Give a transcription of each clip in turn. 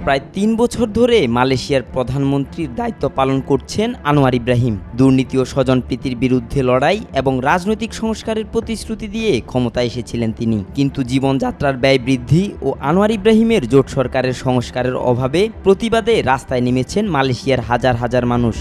প্রায় ৩ বছর ধরে মালয়েশিয়ার প্রধানমন্ত্রীর দায়িত্ব পালন করছেন আনোয়ার ইব্রাহিম। দুর্নীতি ও স্বজনপ্রীতির বিরুদ্ধে লড়াই এবং রাজনৈতিক সংস্কারের প্রতিশ্রুতি দিয়ে ক্ষমতায় এসেছিলেন তিনি। কিন্তু জীবনযাত্রার ব্যয় বৃদ্ধি ও আনোয়ার ইব্রাহিমের জোট সরকারের সংস্কারের অভাবে প্রতিবাদে রাস্তায় নেমেছেন মালয়েশিয়ার হাজার হাজার মানুষ।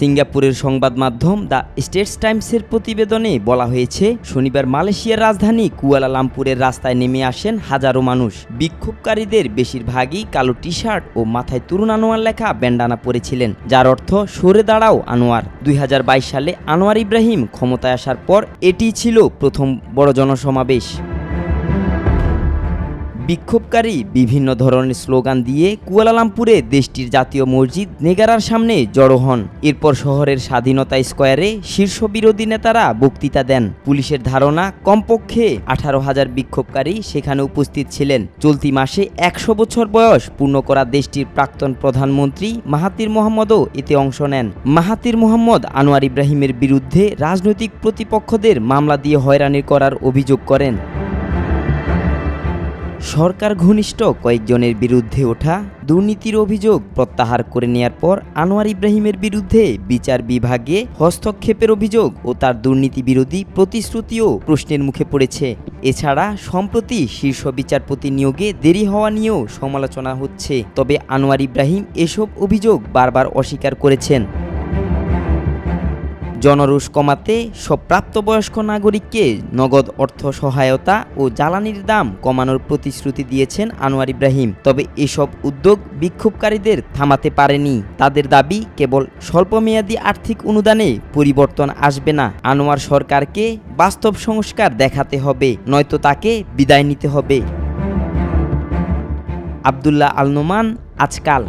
সিঙ্গাপুরের সংবাদ মাধ্যম দ্য স্টেটস টাইমসের প্রতিবেদনে বলা হয়েছে, শনিবার মালয়েশিয়ার রাজধানী কুয়ালালামপুরের রাস্তায় নেমে আসেন হাজারো মানুষ। বিক্ষোভকারীদের বেশিরভাগই কালো টি শার্ট ও মাথায় তরুণ আনোয়ার লেখা ব্যান্ডানা পরেছিলেন, যার অর্থ সরে দাঁড়াও আনোয়ার। ২০২২ সালে আনোয়ার ইব্রাহিম ক্ষমতায় আসার পর এটি ছিল প্রথম বড় জনসমাবেশ। বিক্ষোভকারী বিভিন্ন ধরনের স্লোগান দিয়ে কুয়ালালামপুরে দেশটির জাতীয় মসজিদ নেগারার সামনে জড়ো হন। এরপর শহরের স্বাধীনতা স্কয়ারে শীর্ষ বিরোধী নেতারা বক্তৃতা দেন। পুলিশের ধারণা কমপক্ষে ১৮,০০০ বিক্ষোভকারী সেখানে উপস্থিত ছিলেন। চলতি মাসে ১০০ বছর বয়স পূর্ণ করা দেশটির প্রাক্তন প্রধানমন্ত্রী মাহাতির মোহাম্মদও এতে অংশ নেন। মাহাতির মোহাম্মদ আনোয়ার ইব্রাহিমের বিরুদ্ধে রাজনৈতিক প্রতিপক্ষদের মামলা দিয়ে হয়রানি করার অভিযোগ করেন। সরকার ঘনিষ্ঠ কয়েকজনের বিরুদ্ধে ওঠা দুর্নীতির অভিযোগ প্রত্যাহার করে নেয়ার পর আনোয়ার ইব্রাহিমের বিরুদ্ধে বিচার বিভাগে হস্তক্ষেপের অভিযোগ ও তার দুর্নীতি বিরোধী প্রতিশ্রুতিও প্রশ্নের মুখে পড়েছে। এছাড়া সম্প্রতি শীর্ষ বিচারপতি নিয়োগে দেরি হওয়া নিয়েও সমালোচনা হচ্ছে। তবে আনোয়ার ইব্রাহিম এসব অভিযোগ বারবার অস্বীকার করেছেন। জনরোষ কমাতে সব প্রাপ্তবয়স্ক নাগরিককে নগদ অর্থ সহায়তা ও জ্বালানির দাম কমানোর প্রতিশ্রুতি দিয়েছেন আনোয়ার ইব্রাহিম। তবে এসব উদ্যোগ বিক্ষোভকারীদের থামাতে পারেনি। তাদের দাবি, কেবল স্বল্পমেয়াদী আর্থিক অনুদানে পরিবর্তন আসবে না। আনোয়ার সরকারকে বাস্তব সংস্কার দেখাতে হবে, নয়তো তাকে বিদায় নিতে হবে। আব্দুল্লাহ আল নোমান, আজকাল।